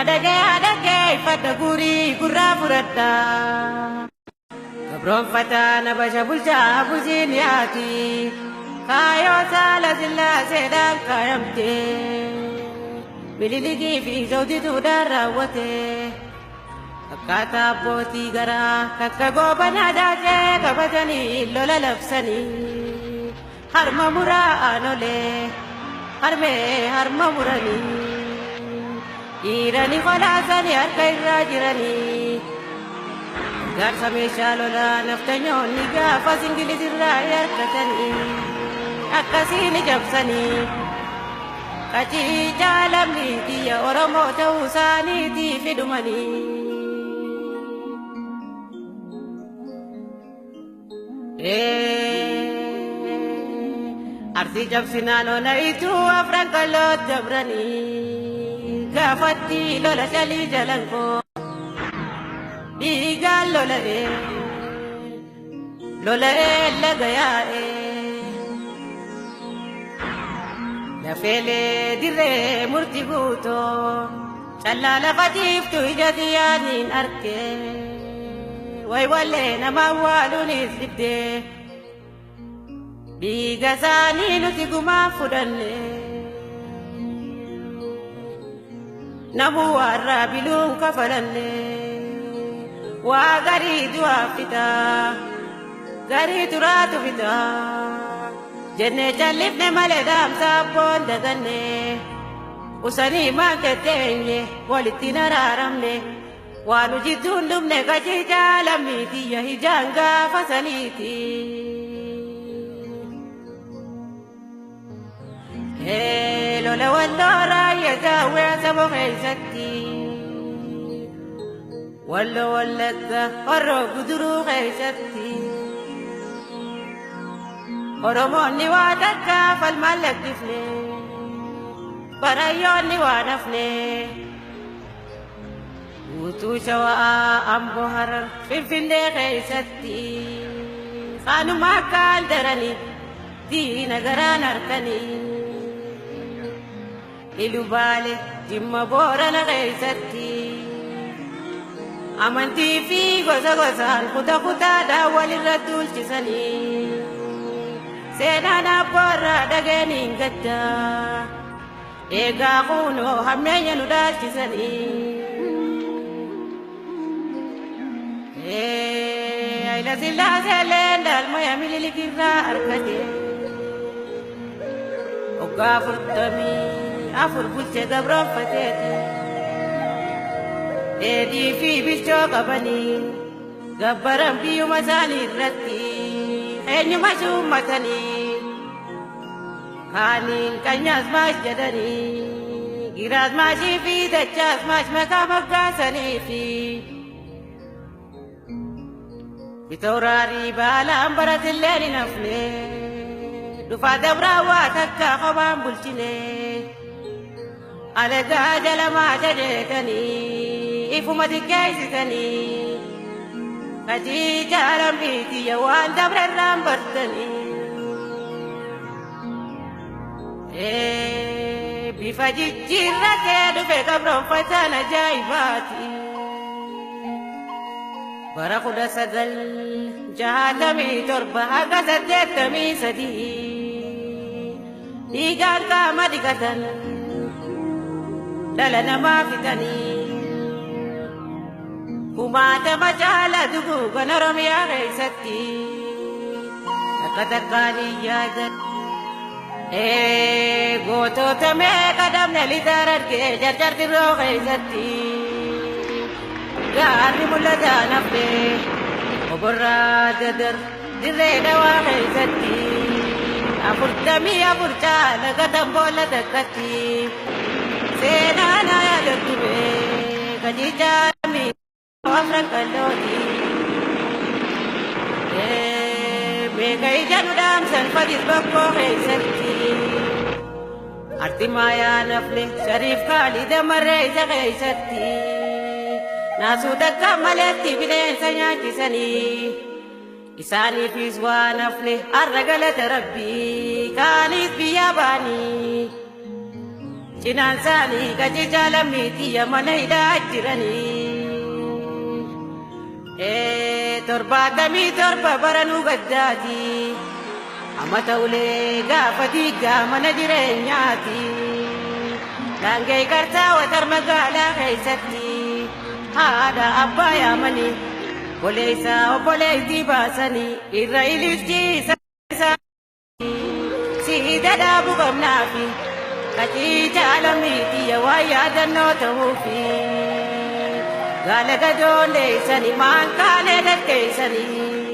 Madagay fataguri gurra furata kabron fata na basha bulja buziniati kayo sala zilla sedan kayamte bililigi fi zawdi tudarawate akata boti gara kakago banadaje kabajani lola lafsani harma mura anole harma murani Irani khalasani arkaira jirani gar samesha lola naftanyo niga fasingili dirra yarkatani akasini jabsani kachi jalamni tiya oromo tausani ti fidumani arsi jabsina lola itu afran kalot jabrani Gafati lola jali jalanko Diga lola lagaya La fele dire murti buto Challa la fatif tu ijadiyanin arke Way wale na mawaluni zibde Diga sani nuti gumafudanne Nabu arabilun kafalanne wa garidu afita garidu ratu fita jenne jalibne maledam sabon daganne usani manketenye walitina raramne wanu jidundumne kajijalamiti ya hijanga fasaliti lola wallora yajawe sabo khaysati wallo wallaka oro guduru khaysati oromoni wadaka fal malak difne barayoni wanafne utu shawa ambo harar fifinde khaysati khanu makal darani di nagaran arkani Ilubale jimma borana kaisati amanti fi goza gozan kuta da waliratul chisani senana porra dageni ngata ega kuno hamenya nuda chisani aila zilla zelendal moya mililikira arkate oga furtami afur bulche gabron fatete edi fi bicho kabani gabaram biyu masani ratti enyu mashu matani kanin kanyas mas jadani giras mashi fi dachas mas makamaggasani fi bitaurari balam baratilleni nafne dufa dabrawa takka khabam bulchine Alaga jalama jadetani ifumati kaisitani kaji jalam biti yawan dabreram bartani bifaji jirate dufe kabron fatana jaibati barakuda sagal jahatami torba haga sadetami sadi digan kama digatan Dala nama fitani Kumata machala dugu ganaram ya gaisati Takatakani yadat goto tame kadam nelitarat ke jarjar tiro gaisati Gani mulla janafne oborra dadar dire dawa gaisati Apurtami apurchala kadam bola dakati Sena jami afran kaloti mega ijanu dam san fadis bakko heisati arti maya nafle sharif khalid marre heisati nasu dakka malati binen sanyaki sani isani fizwa nafle argalat rabbi kanis biyabani Cinan sani kaji jalamiti ya mana hidajirani torba dami torba baranu gaddati amata ule gafati mana jirenyati dangai karta watar magala kaisati hada abba ya mani bolesa oboleti basani irrailisti si dada bugam nafi Kaji jalamiti ya waya danno tawfi Galaga jonde sani man kane dakke sani